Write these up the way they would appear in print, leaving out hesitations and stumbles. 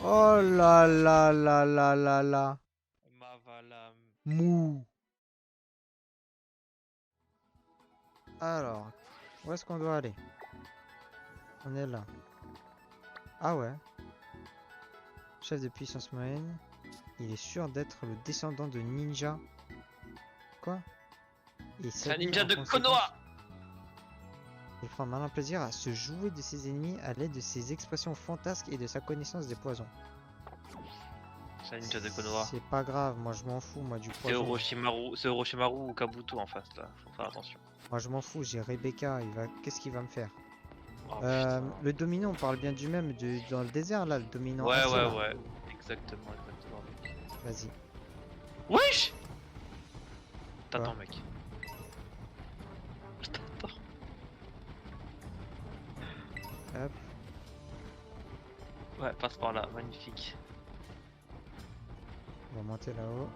Oh là là là là là là. Mavalam. Mou. Alors, où est-ce qu'on doit aller? On est là. Ah ouais. Chef de puissance moyenne. Il est sûr d'être le descendant de ninja. Quoi? Et C'est un s'habille ninja en de conséquence. Konoha. Il prend malin plaisir à se jouer de ses ennemis à l'aide de ses expressions fantasques et de sa connaissance des poisons. C'est un ninja de Konoha. C'est pas grave, moi je m'en fous, moi du C'est poison. Orochimaru ou Kabuto en face là. Faut faire attention. Moi je m'en fous, j'ai Rebecca, qu'est-ce qu'il va me faire? Oh, putain. Le dominant, on parle bien du même dans le désert là, le dominant Ouais, acier, ouais, là. ouais. Exactement, exactement, mec. Vas-y. Wesh! Quoi? T'attends, mec. Je t'attends. Hop. Ouais, passe par là, magnifique. On va monter là-haut.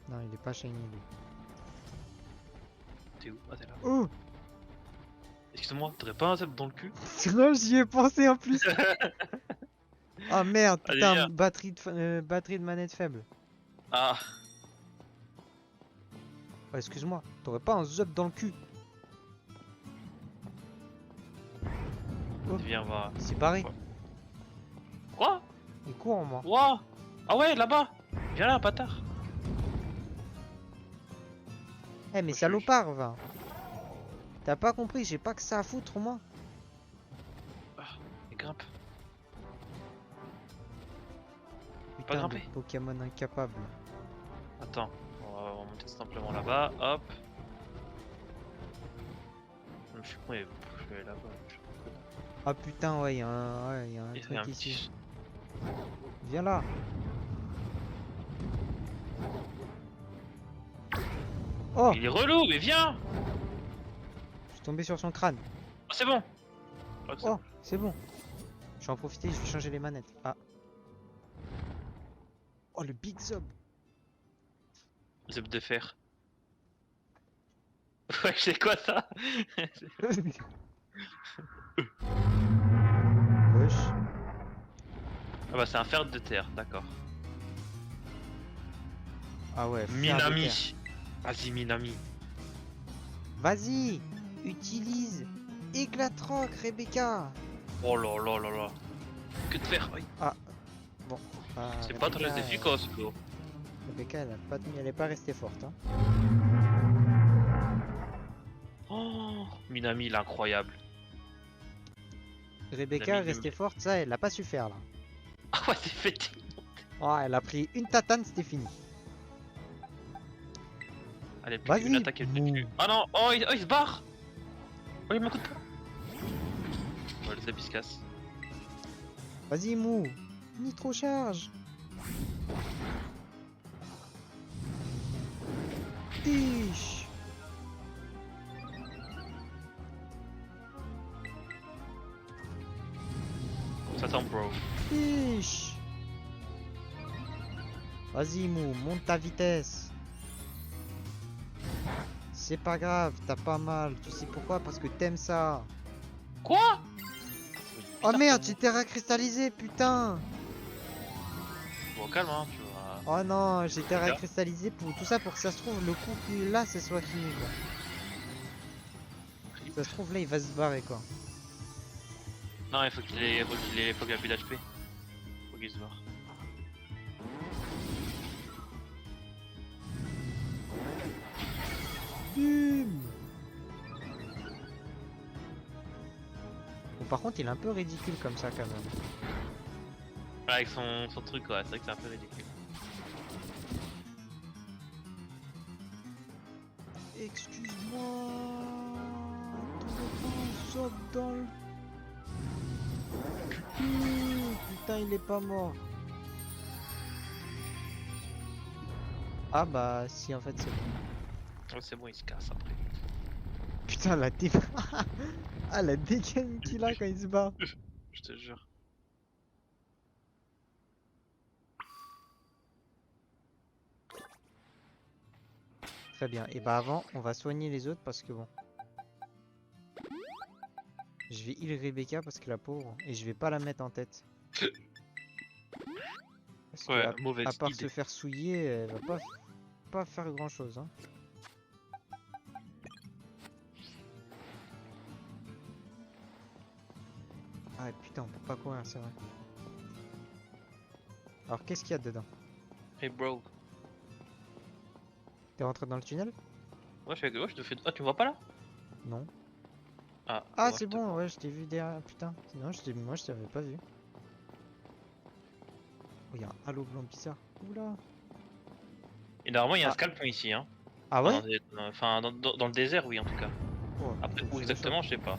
Non, il est pas shiny lui. T'es où? Ah, t'es là. Oh! Excuse-moi, t'aurais pas un zap dans le cul? Non, j'y ai pensé en plus! Ah merde, Allez, putain, viens. batterie de manette faible. Ah, Oh, excuse-moi, t'aurais pas un zup dans le cul? Oh, viens, va. c'est barré. Quoi? Il court, moi. Ouah! Ah ouais, là-bas! Viens là, bâtard! Eh, mais je- salopard, va. T'as pas compris, j'ai pas que ça à foutre, moi. Et grimpe. Putain de grimper. Pokémon incapable. Attends, on va monter simplement là-bas, hop. Je suis con, je vais là-bas. je suis con. Ah putain, ouais, y a un Il y a truc un ici. petit- Viens là. Oh, Il est relou, mais viens! je suis tombé sur son crâne. Oh, c'est bon! Oh, c'est Oh, c'est bon. Je vais en profiter, je vais changer les manettes. Ah. Oh, le Big Zob. bon. Zep de fer. Ouais, c'est quoi ça? Wesh. Ah bah c'est un fer de terre, d'accord. Ah ouais, fer de terre. Minami! Vas-y, Minami. Vas-y, utilise Éclate-Roc, Rebecca. Oh là là là là. Que de fer! Aïe. Bon, C'est pas très Rebecca, efficace, quoi. Rebecca, elle est pas restée forte. Hein. Oh, Minami, il est incroyable. Rebecca, Minami, restée forte, ça, elle l'a pas su faire là. Ah ouais, c'est fait. Oh, elle a pris une tatane, c'était fini. Allez, plus Vas-y. qu'une attaque, elle fait plus. Ah non! Oh, il se barre! Oh, il m'a coup de poing! Ouais, le Zep il se casse. Vas-y, Mou. Nitro charge. Tiche. T'attends, bro. Tiche. Vas-y, Mou, monte ta vitesse. C'est pas grave, t'as pas mal. Tu sais pourquoi? Parce que t'aimes ça. Quoi? Oh merde, j'ai terra cristallisé, putain. Bon, calme, hein, tu vois. Oh non, j'ai terra Regarde. cristallisé pour tout ça pour que ça se trouve le coup que là, ce soit fini quoi. Ça se trouve là, il va se barrer quoi. Non, il faut qu'il ait plus d'HP. Faut qu'il se barre. Boum. Bon, par contre, il est un peu ridicule comme ça quand même. Avec son truc, ouais, c'est vrai que c'est un peu ridicule. Excuse-moi. Ton saute dans le cul. Putain, il est pas mort. Ah bah si en fait c'est bon. Ouais, c'est bon, il se casse après. Putain la dé... Ah la dégaine qu'il a quand il se bat. Je te jure. Très bien. Et bah avant, on va soigner les autres parce que bon. Je vais heal Rebecca parce que la pauvre. Et je vais pas la mettre en tête. Parce que Ouais, à mauvaise part se idée. faire souiller, elle va pas faire grand chose. Hein. Ah putain, on peut pas courir, c'est vrai. Alors qu'est-ce qu'il y a dedans? Hey bro. T'es rentré dans le tunnel? Ouais, je te fais. Ah, tu me vois pas là? Non. Ah, Ah moi je c'est te bon, vois. ouais, je t'ai vu derrière. Putain. Non, moi je t'avais pas vu. Oh, y a un halo blanc bizarre. Oula. Et normalement, il y a un Ah, scalpon ici, hein. ah ouais? Enfin, dans le désert, oui, en tout cas. Oh, Après, faut que où je le chope. exactement, je sais pas.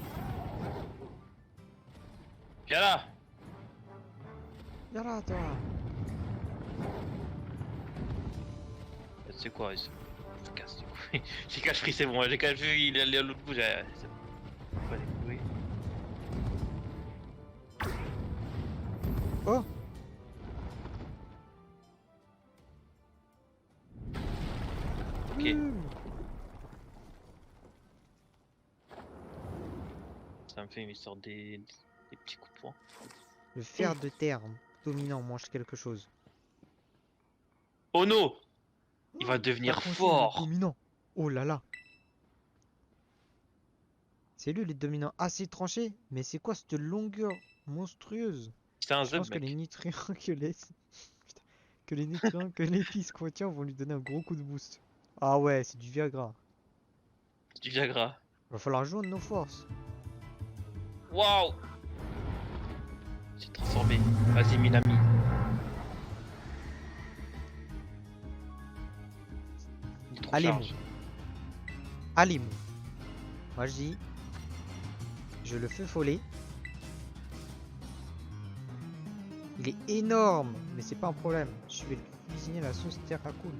Viens là! Viens là, toi. C'est quoi? Il se casse du coup. J'ai cache pris, c'est bon. J'ai cache vu, il est allé à l'autre bout. C'est bon. Pas les couilles. Oh. Ok. Ouh. Ça me fait une histoire des petits coups de poing. Le fer de terre dominant mange quelque chose. Oh no! Il va Oh, t'as devenir conçu le fort! dominant. Oh là là. C'est lui le dominant assez tranché. Mais c'est quoi cette longueur monstrueuse? C'est un Je zeb, pense que les mec. nutriments Putain. Que les nutriments que l'épice contient vont lui donner un gros coup de boost. Ah ouais, c'est du Viagra. C'est du Viagra. Va falloir joindre nos forces. Waouh! C'est transformé. Vas-y, Minami. Il est trop Allez, mon. charge. Allez, mon. Moi je dis, je le fais follet. Il est énorme, mais c'est pas un problème. Je vais cuisiner la sauce terracool.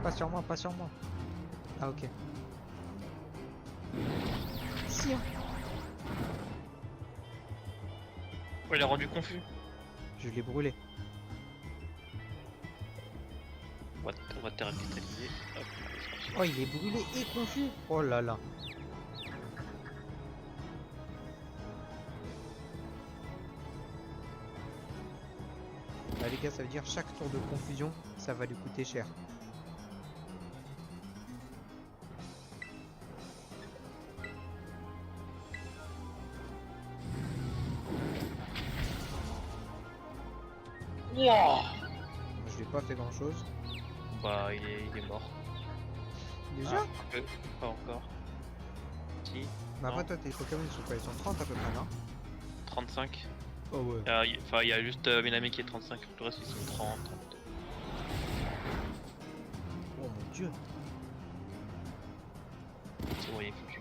Pas sur moi, pas sur moi. Ah ok. Si, hein. Oh, il a rendu confus. Je l'ai brûlé. On va terre cristalliser. Hop, Oh, il est brûlé et confus. Oh là là. Bah les gars, ça veut dire chaque tour de confusion, ça va lui coûter cher. Wouah! Je n'ai pas fait grand chose. Bah, il est mort. Déjà? Ah, un peu. Pas encore. Si, Mais après non. toi tes Pokémon ils sont quoi? Ils sont 30 à peu près, non? 35. Oh ouais. Enfin, il y a juste Minami qui est 35. Le reste, ils sont 30, 32. Oh mon dieu. C'est bon, il est foutu.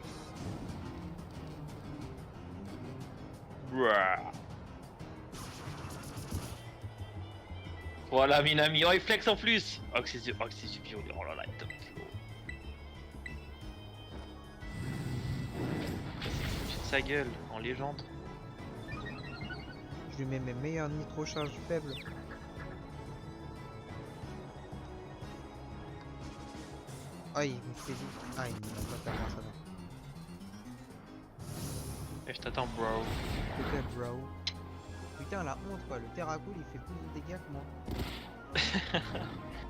Bouah. Voilà, Minami. Oh, il flex en plus! Oh, que c'est du violet. Oh là là, il est top flow. Sur sa gueule, en légende. Je lui mets mes meilleurs nitro charge faibles. Ah il me fait vite. Ah il me va pas faire moi ça va. Et je t'attends, bro. Peut-être bro. Putain la honte quoi, le Terracool il fait plus de dégâts que moi.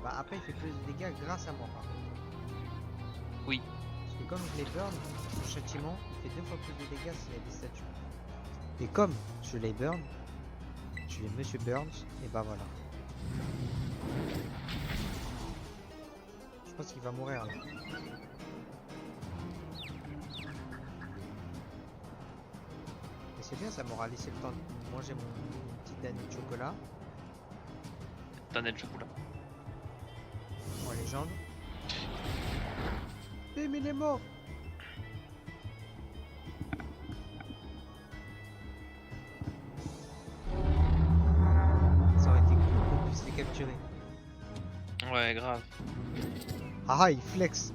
Bah après il fait plus de dégâts grâce à moi par contre. Oui. Parce que comme je les burn, son châtiment il fait 2 fois plus de dégâts s'il y a des statues. Et comme je les burn, je vais Monsieur Burns et bah voilà. Je pense qu'il va mourir là. Mais c'est bien, ça m'aura laissé le temps de manger mon petite dannée de chocolat. T'as net chocolat. En légende. Eh mais il est mort. Ça aurait été cool qu'on puisse les capturer. Ouais, grave. Ah ah, il flex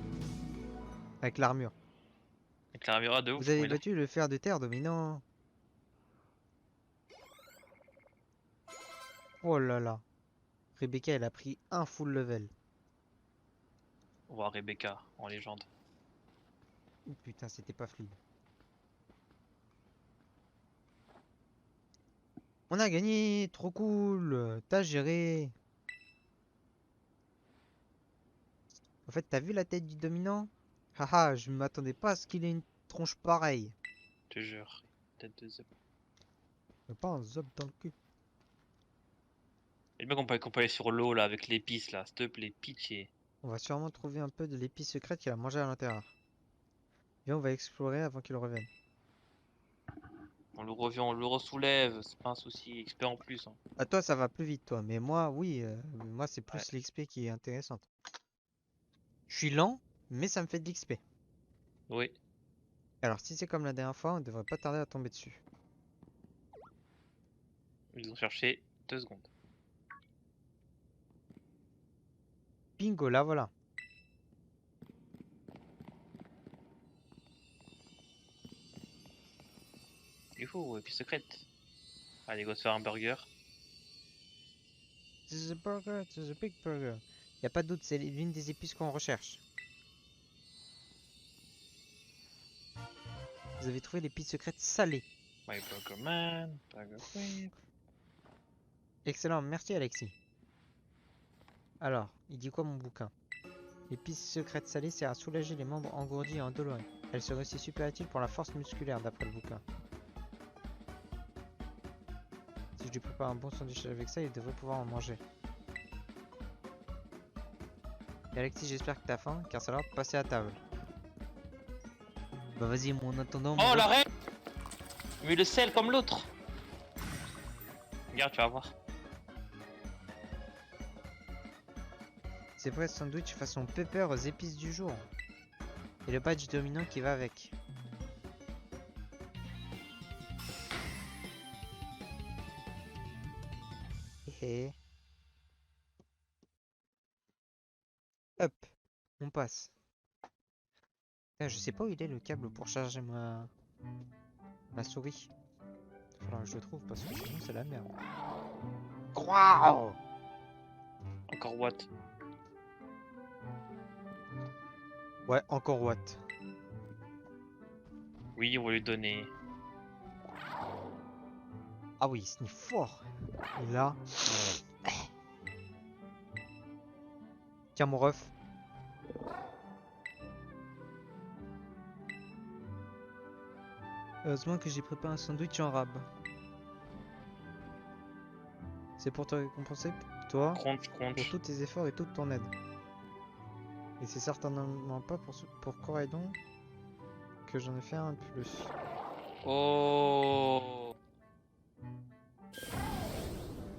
avec l'armure. Avec la Ramira de ouf. Vous avez Ouais, là. battu le fer de terre dominant. Oh là là. Rebecca, elle a pris un full level. voir Rebecca en légende. Oh putain, c'était pas fluide. On a gagné, trop cool. T'as géré. En fait, t'as vu la tête du dominant? Haha, je m'attendais pas à ce qu'il ait une tronche pareille. Je te jure. Tête de zep. Mais pas un zob dans le cul. Et bien qu'on peut aller sur l'eau là avec l'épice là, s'il te plaît, pitié. On va sûrement trouver un peu de l'épice secrète qu'il a mangé à l'intérieur. Viens, on va explorer avant qu'il revienne. On le revient, on le ressoulève, c'est pas un souci, expert en plus. Hein. À toi, ça va plus vite, toi. Mais moi, oui. Moi, c'est Ouais. plus l'XP qui est intéressante. Je suis lent, mais ça me fait de l'XP. Oui, Alors, si c'est comme la dernière fois, on devrait pas tarder à tomber dessus. ils ont cherché 2 secondes. Bingo, là, voilà. Il faut, épice secrète. Allez, go se faire un burger. This is a burger, this is a big burger. Y a pas de doute, c'est l'une des épices qu'on recherche. Vous avez trouvé l'épice secrète salée. My burger man, burger queen. Excellent, merci Alexis. Alors, il dit quoi mon bouquin? L'épice secrète salée sert à soulager les membres engourdis et endoloris. Elle serait aussi super utile pour la force musculaire d'après le bouquin. Si je lui prépare un bon sandwich avec ça, il devrait pouvoir en manger. Et Alexis, j'espère que t'as faim, car ça va passer à table. Bah vas-y, en attendant... Oh l'arrêt. Mais le sel comme l'autre. Regarde, tu vas voir. C'est prêt, sandwich façon pepper aux épices du jour. Et le badge dominant qui va avec. Hé. Hop, on passe. Putain, je sais pas où il est le câble pour charger ma souris. Il faudra que je le trouve parce que sinon c'est la merde. Wow. Encore what? Ouais, encore what? Oui, on va lui donner. Ah oui, il sniffe fort. Et là... Tiens mon ref. Heureusement que j'ai préparé un sandwich en rab. C'est pour te récompenser, toi, Crunch, pour crunch. tous tes efforts et toute ton aide. Et c'est certainement pas pour Coraidon que j'en ai fait un de plus. Oh.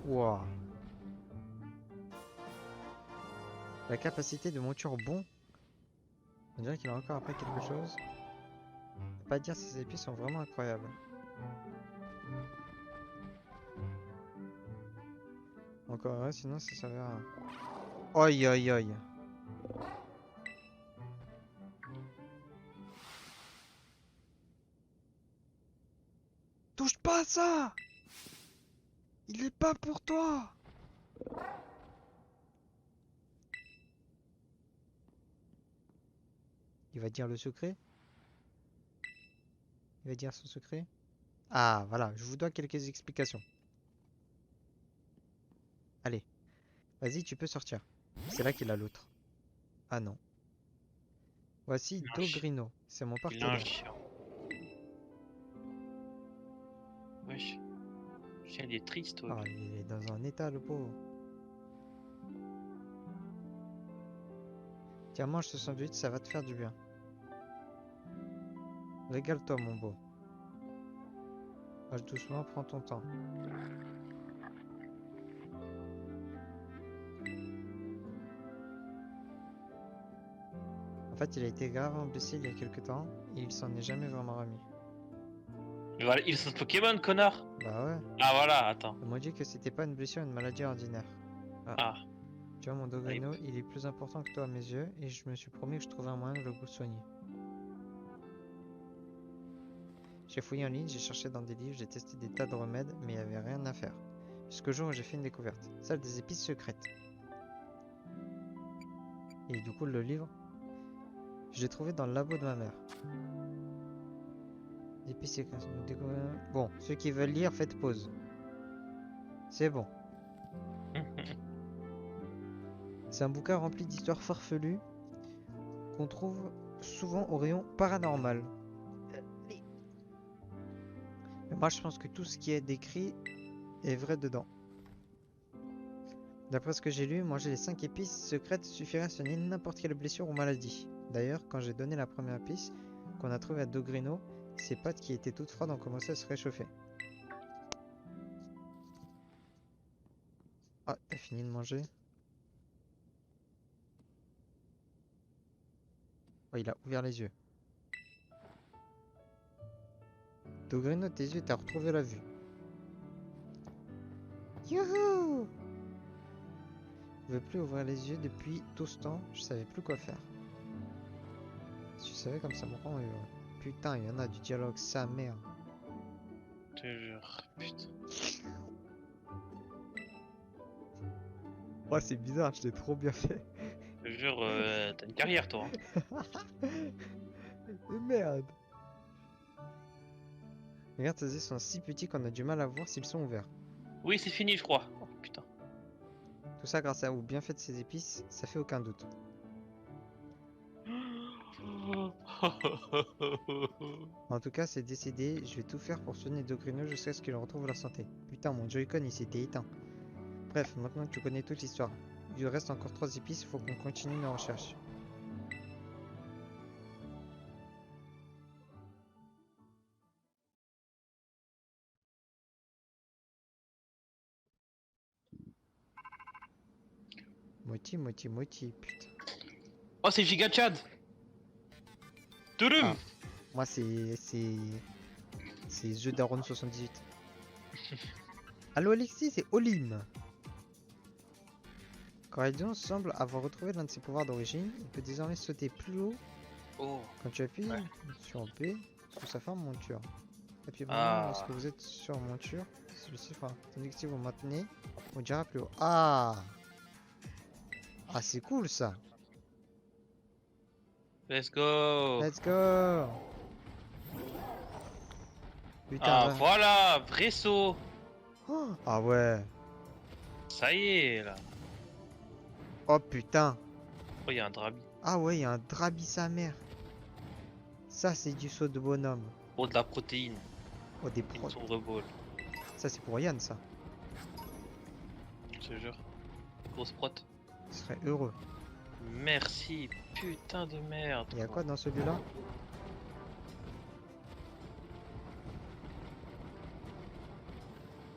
Wouah. La capacité de monture bon. On dirait qu'il a encore appris quelque chose. Faut pas dire si ces épices sont vraiment incroyables. Encore heureux, sinon ça servira. Aïe aïe aïe. Touche pas à ça! Il est pas pour toi! Il va dire le secret? Il va dire son secret? Ah, voilà, je vous dois quelques explications. Allez, vas-y, tu peux sortir. C'est là qu'il a l'autre. Ah non. Voici Dogrino, c'est mon Il a un partenaire. chien. Wesh. Le chien il est triste, toi. Ah, il est dans un état, le pauvre. Tiens, mange ce sandwich, ça va te faire du bien. Régale-toi, mon beau. Mange doucement, prends ton temps. En fait, il a été gravement blessé il y a quelques temps et il s'en est jamais vraiment remis. Mais voilà, ils sont Pokémon, connard. Bah ouais, Ah voilà, attends. ils m'ont dit que c'était pas une blessure, une maladie ordinaire. Ah. Tu vois, mon Dogrino, il est plus important que toi à mes yeux et je me suis promis que je trouverais un moyen de le soigner. J'ai fouillé en ligne, j'ai cherché dans des livres, j'ai testé des tas de remèdes, mais il n'y avait rien à faire. Jusqu'au jour où j'ai fait une découverte, celle des épices secrètes. Et du coup, le livre, Je l'ai trouvé dans le labo de ma mère. Épices et bon, ceux qui veulent lire, faites pause. C'est bon. C'est un bouquin rempli d'histoires farfelues qu'on trouve souvent au rayon paranormal. Mais moi, je pense que tout ce qui est décrit est vrai dedans. D'après ce que j'ai lu, manger les 5 épices secrètes suffirait à soigner n'importe quelle blessure ou maladie. D'ailleurs, quand j'ai donné la première épice qu'on a trouvée à Dogrino, ses pattes qui étaient toutes froides ont commencé à se réchauffer. Ah, t'as fini de manger? Oh, il a ouvert les yeux. Dogrino, tes yeux, t'as retrouvé la vue. Youhou! Je veux plus ouvrir les yeux depuis tout ce temps, je savais plus quoi faire. Si tu savais comme ça me rend heureux. Putain, il y en a du dialogue, sa mère. Je te jure, putain. Oh, c'est bizarre, je l'ai trop bien fait. Je te jure, t'as une carrière toi. Hein. Merde. Regarde, tes yeux sont si petits qu'on a du mal à voir s'ils sont ouverts. Oui, c'est fini, je crois. Oh, putain. Tout ça grâce au bienfait de ces épices, ça fait aucun doute. En tout cas, c'est décidé, je vais tout faire pour soigner Dogrino jusqu'à ce qu'il retrouve la santé. Putain, mon Joy-Con il s'était éteint. Bref, maintenant que tu connais toute l'histoire, il reste encore 3 épices, il faut qu'on continue nos recherches. Moti, moti, moti, putain. Oh, c'est Giga Chad. Touloum. Ah, moi c'est jeu d'Aaron 78. Allo Alexis, c'est Olim. Coraidon semble avoir retrouvé l'un de ses pouvoirs d'origine. Il peut désormais sauter plus haut Oh. quand tu appuies Ouais. sur B sous sa forme monture. Appuyez Ah. vraiment lorsque vous êtes sur monture. Celui-ci fera. Tandis que si vous maintenez, on dira plus haut. Ah! Ah, c'est cool ça! Let's go. Let's go! Putain, Ah, là. voilà, vrai saut. Oh, ah ouais! Ça y est, là. Oh putain! Oh, il y a un drabi. Ah ouais, il y a un drabi sa mère! Ça, c'est du saut de bonhomme. Oh, de la protéine. Oh, des Une prods. sombre ball. Ça, c'est pour Yann, ça. Je te jure. Grosse prot. Il serait heureux. Merci, putain de merde. Il y a quoi dans celui-là?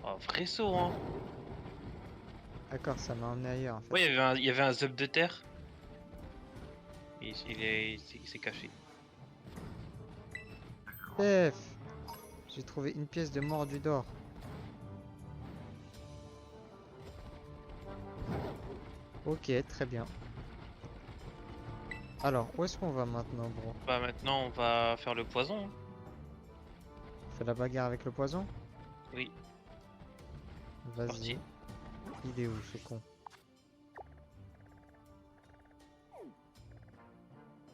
Oh, vrai saut, hein. D'accord, ça m'a emmené ailleurs en fait. Ouais, il y avait un zub de terre. Il s'est caché. Chef! J'ai trouvé une pièce de mordu d'or. Ok, très bien. Alors, où est-ce qu'on va maintenant, bro? Bah maintenant on va faire le poison. On fait la bagarre avec le poison? Oui, Vas-y. parti. Il est où ce con?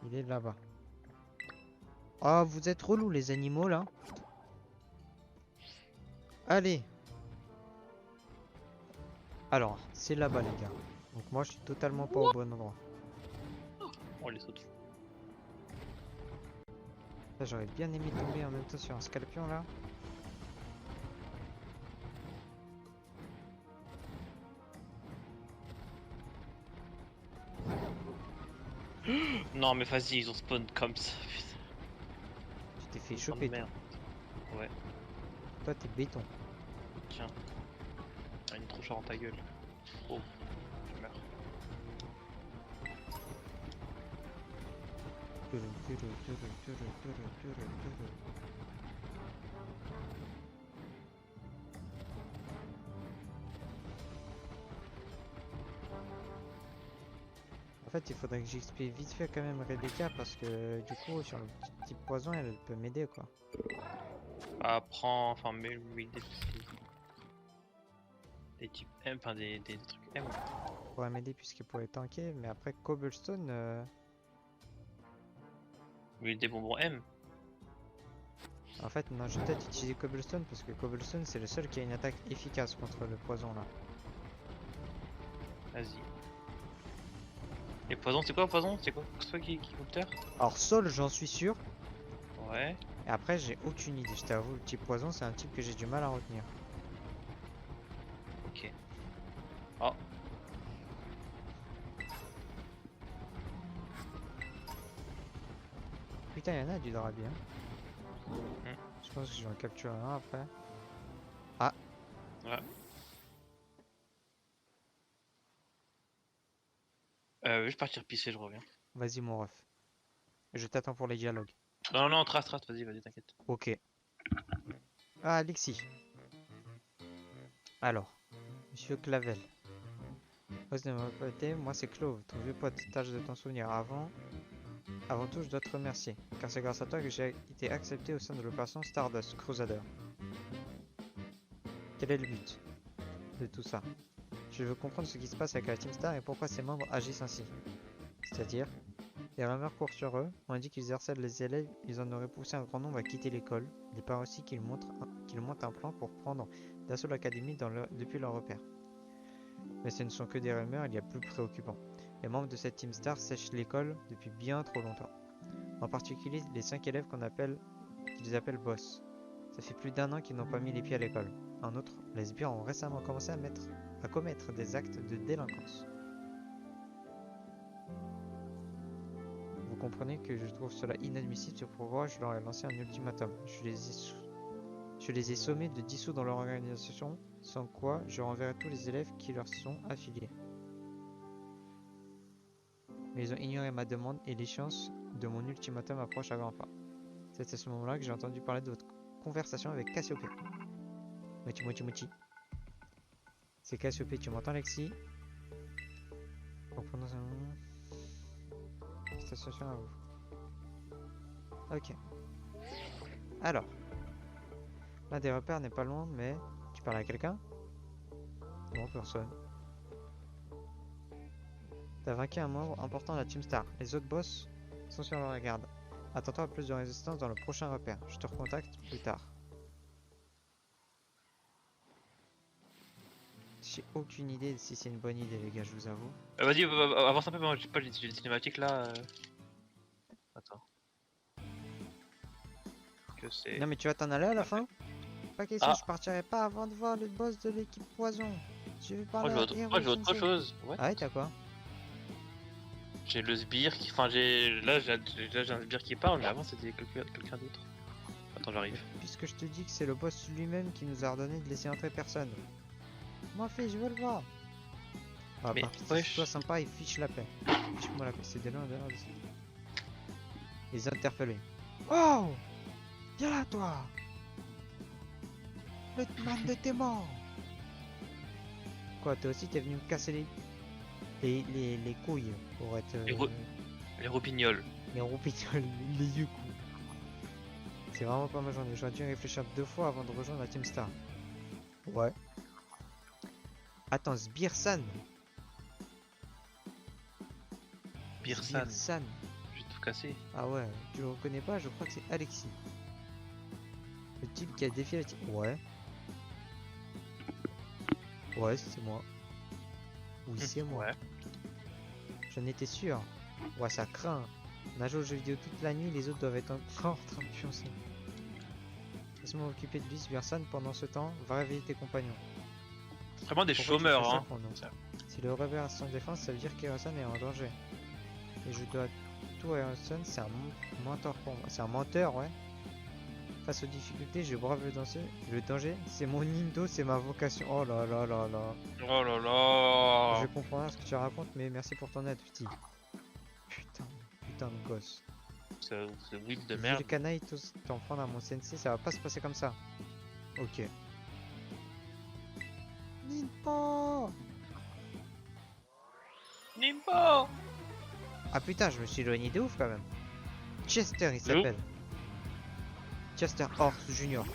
Il est là-bas. Ah, vous êtes relous les animaux là. Allez. Alors, c'est là-bas les gars. Donc moi je suis totalement pas au bon endroit. On les saute. Là j'aurais bien aimé tomber en même temps sur un scalpion là. Non mais vas-y, ils ont spawn comme ça. Putain. Tu t'es fait Oh, choper. merde. Ouais, Toi t'es béton. tiens. Ah, une trouche dans ta gueule. Oh, je meurs. En fait, il faudrait que j'explique vite fait quand même Rebecca parce que du coup, sur le petit type poison, elle peut m'aider quoi. Apprends, enfin mets-lui des types M, enfin des trucs M. Elle pourrait m'aider puisqu'elle pourrait tanker, mais après Cobblestone, Mais des bonbons M. En fait, non, je vais peut-être utiliser Cobblestone parce que Cobblestone c'est le seul qui a une attaque efficace contre le poison là. Vas-y. Et poison, c'est quoi poison? C'est quoi? C'est toi qui coopteur? Alors, Sol, j'en suis sûr. Ouais. Et après, j'ai aucune idée. Je t'avoue, le type poison, c'est un type que j'ai du mal à retenir. Ok. Oh. Putain, il y en a du Drabi. Hein. Je pense que je vais en capturer un après. Ah, Ouais. Je vais partir pisser, je reviens. vas-y, mon ref. Je t'attends pour les dialogues. Non, non, trace, vas-y, t'inquiète. Ok. Ah, Alexis. Alors, Monsieur Clavel. Ose ne m'a pas été, moi c'est Clove, ton vieux pote. Tâche de t'en souvenir. Avant tout, je dois te remercier, car c'est grâce à toi que j'ai été accepté au sein de l'opération Stardust Crusader. Quel est le but de tout ça? Je veux comprendre ce qui se passe avec la Team Star et pourquoi ses membres agissent ainsi. C'est-à-dire, les rumeurs courent sur eux, on dit qu'ils harcèlent les élèves, ils en auraient poussé un grand nombre à quitter l'école. Il paraît aussi qu'ils montent un plan pour prendre d'assaut l'académie depuis leur repère. Mais ce ne sont que des rumeurs, il y a plus préoccupant. Les membres de cette Team Star sèchent l'école depuis bien trop longtemps. En particulier les 5 élèves qu'ils appellent boss. Ça fait plus d'1 an qu'ils n'ont pas mis les pieds à l'école. En outre, les sbires ont récemment commencé à commettre des actes de délinquance. Vous comprenez que je trouve cela inadmissible, c'est pourquoi je leur ai lancé un ultimatum. Je les ai sommés de dissoudre leur organisation, sans quoi je renverrai tous les élèves qui leur sont affiliés. Mais ils ont ignoré ma demande et l'échéance de mon ultimatum approche à grands pas. C'est à ce moment-là que j'ai entendu parler de votre conversation avec Cassiopée. Mochi. C'est Cassiopée, tu m'entends, Alexis? Reprenons un moment. Station à vous. Ok. Alors. L'un des repères n'est pas loin, mais... Tu parles à quelqu'un? Non, personne. T'as vaincu un membre important de la Team Star. Les autres boss sont sur leur garde. Attends-toi à plus de résistance dans le prochain repère. Je te recontacte plus tard. J'ai aucune idée si c'est une bonne idée, les gars, je vous avoue. Vas-y, avance un peu, moi j'ai pas les cinématiques là. Attends. Que c'est. Non mais tu vas t'en aller à la fin? Pas question, Ah. je partirai pas avant de voir le boss de l'équipe Poison. Je vais Moi parler je veux autre chose. Ouais. Ah ouais, t'as quoi? J'ai le sbire qui. Enfin, là j'ai un sbire qui parle, mais avant c'était quelqu'un d'autre. Attends, j'arrive. Puisque je te dis que c'est le boss lui-même qui nous a ordonné de laisser entrer personne. Moi fais, je veux le voir. Ah, Mais par pitié, wesh. sois sympa et fiche la paix. Fiche-moi la paix, c'est de loin d'ici. Les interpeller. Oh! Viens là, toi! Le man de tes morts! Quoi, toi aussi t'es venu me casser les couilles pour être... Les roupignoles. les roupignoles, les yuku. C'est vraiment pas ma journée, j'aurais dû réfléchir 2 fois avant de rejoindre la Team Star. Ouais. Attends, Sbirsan. Birsan. Sbirsan. J'ai tout cassé. Ah ouais, tu le reconnais pas, je crois que c'est Alexis. Le type qui a défié la team. Ouais. Ouais, c'est moi. Oui, c'est moi. Ouais. J'en étais sûr. Ouais, ça craint. On a joué aux jeux vidéo toute la nuit, les autres doivent être encore en train de pioncer. Laisse-moi m'occuper de lui, Sbirsan. Pendant ce temps, va réveiller tes compagnons. Vraiment des Pourquoi tu chômeurs, fais ça hein. pour nous? Ça. Si le rebelle reste sans défense, ça veut dire qu'Ereson est en danger. Et je dois tout à Ereson, c'est un menteur pour moi. C'est un menteur, ouais. Face aux difficultés, je brave le danger. C'est mon indo, c'est ma vocation. Oh là là là là. Oh là là. Je comprends rien ce que tu racontes, mais merci pour ton aide, petit. Putain de gosse. Ce whip de Vu merde. les canailles t'en prendre à mon sensei, ça va pas se passer comme ça. Ok. Nimpo! Nimbo. Ah putain, je me suis éloigné de ouf quand même. Chester, il De s'appelle. Chester Horse Junior.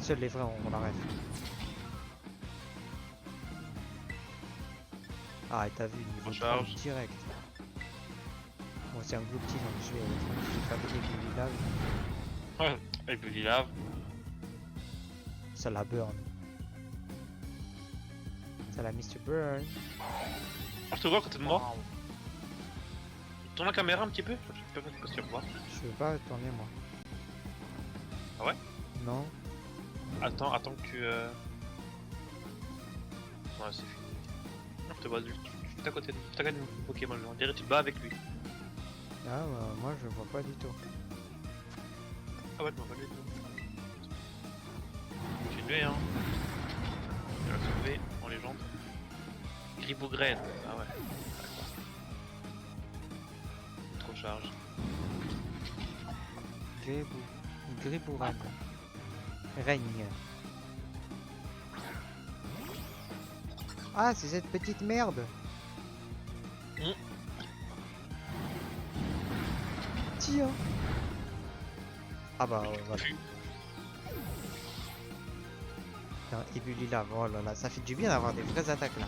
Seuls les vrais ont la ref. Ah, et t'as vu, niveau En charge. 30 direct. c'est un groupe petit, donc je vais faire des éboulis lave. Ouais, et puis il lave. Ça la burn. Ça la Mr. Burn. Je te vois à côté de moi. Tourne la caméra un petit peu. Je sais pas si tu vois. Je veux pas tourner moi. Ah ouais? Non. Attends que tu. Ouais, c'est fini. Non, je te vois, tu es à côté de mon Pokémon. On dirait que tu te bats avec lui. Ah moi je vois pas du tout. Ah ouais, tu m'as pas lu. Continuez, hein. Je vais la sauver en légende. Gribougraine. Ah ouais. Trop charge. Gribouran. Règne. Ah, c'est cette petite merde. Tiens. Ah bah ouais, voilà. Putain, Ebulila, oh là là, ça fait du bien d'avoir des vraies attaques là.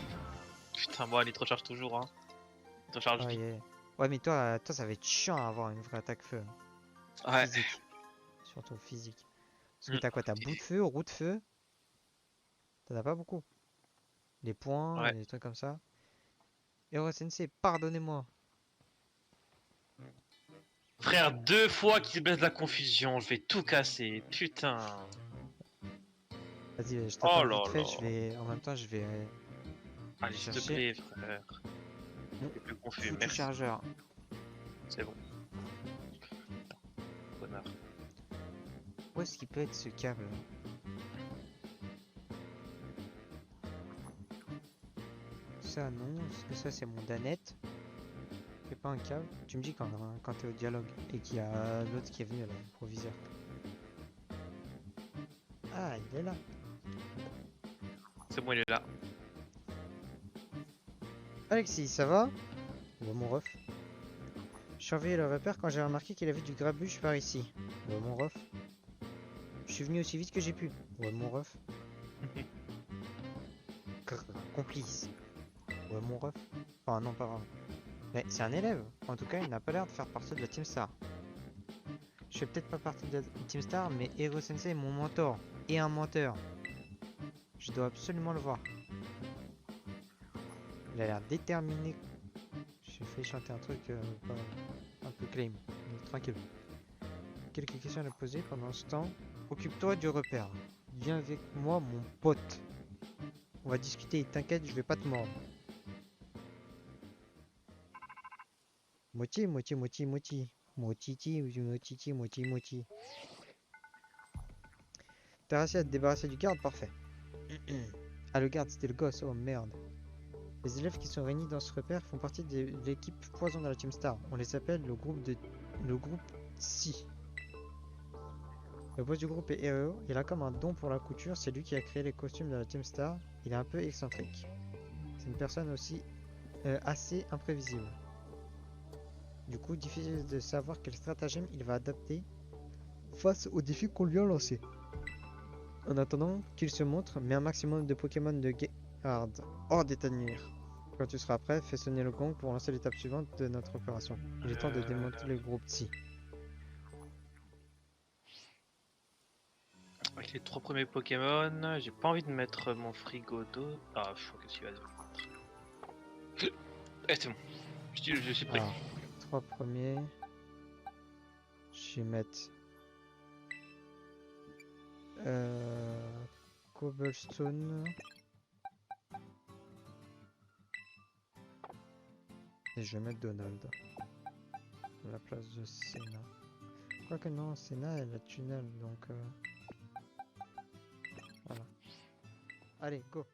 Putain, bon, elle est trop charge toujours, hein. Trop charge vite. Yeah. Ouais, mais toi, ça va être chiant à avoir une vraie attaque feu. Ouais. Physique. Surtout physique. Parce que t'as quoi? T'as bout de feu, roue de feu. T'en as pas beaucoup. Les points, Ouais. des trucs comme ça. Hero Sensei, pardonnez-moi. Frère, 2 fois qu'il baisse la confusion, je vais tout casser. Putain. Vas-y, je Oh t'attends là vite fait, là. je vais. En même temps, je vais Allez, s'il te chercher plaît, frère. mon C'est plus confus, foutu merci. chargeur. C'est bon. Connard. Où est-ce qu'il peut être ce câble? Ça non, parce que ça c'est mon danette. C'est pas un câble. Tu me dis quand t'es au dialogue et qu'il y a l'autre qui est venu là, le proviseur. Ah, il est là. C'est bon, il est là. Alexis, ça va? Ouais, mon ref. Je surveillais le repère quand j'ai remarqué qu'il avait du grabuge par ici. Ouais, mon ref. Je suis venu aussi vite que j'ai pu. Ouais, mon ref. Complice. Ouais, mon ref. Enfin, non, pas vraiment. Mais c'est un élève. En tout cas, il n'a pas l'air de faire partie de la Team Star. Je fais peut-être pas partie de la Team Star, mais Hero Sensei est mon mentor. Et un menteur. Je dois absolument le voir. Il a l'air déterminé. J'ai fait chanter un truc un peu claim. Mais tranquille. Quelques questions à lui poser pendant ce temps. Occupe-toi du repère. Viens avec moi, mon pote. On va discuter et t'inquiète, je vais pas te mordre. Moti, moti, moti, moti. Motiti, motiti, moti, moti. T'as réussi à te débarrasser du garde, parfait. Ah, le garde, c'était le gosse, oh merde. Les élèves qui sont réunis dans ce repère font partie de l'équipe Poison de la Team Star. On les appelle le groupe Si. Le boss du groupe est Hero. Il a comme un don pour la couture. C'est lui qui a créé les costumes de la Team Star. Il est un peu excentrique. C'est une personne aussi assez imprévisible. Du coup, difficile de savoir quel stratagème il va adapter face aux défis qu'on lui a lancés. En attendant qu'il se montre, mets un maximum de Pokémon de garde hors d'état de nuire. Quand tu seras prêt, fais sonner le gong pour lancer l'étape suivante de notre opération. Il est temps de démonter le groupe Tsi. Avec les 3 premiers Pokémon, j'ai pas envie de mettre mon frigo d'eau. Ah, qu'est-ce qu'il va dire. Eh, c'est bon. Je suis prêt. Alors, 3 premiers. Je vais mettre Cobblestone. Et je vais mettre Donald à la place de Senna. Quoique non, Senna elle a tunnel donc voilà. Allez, go!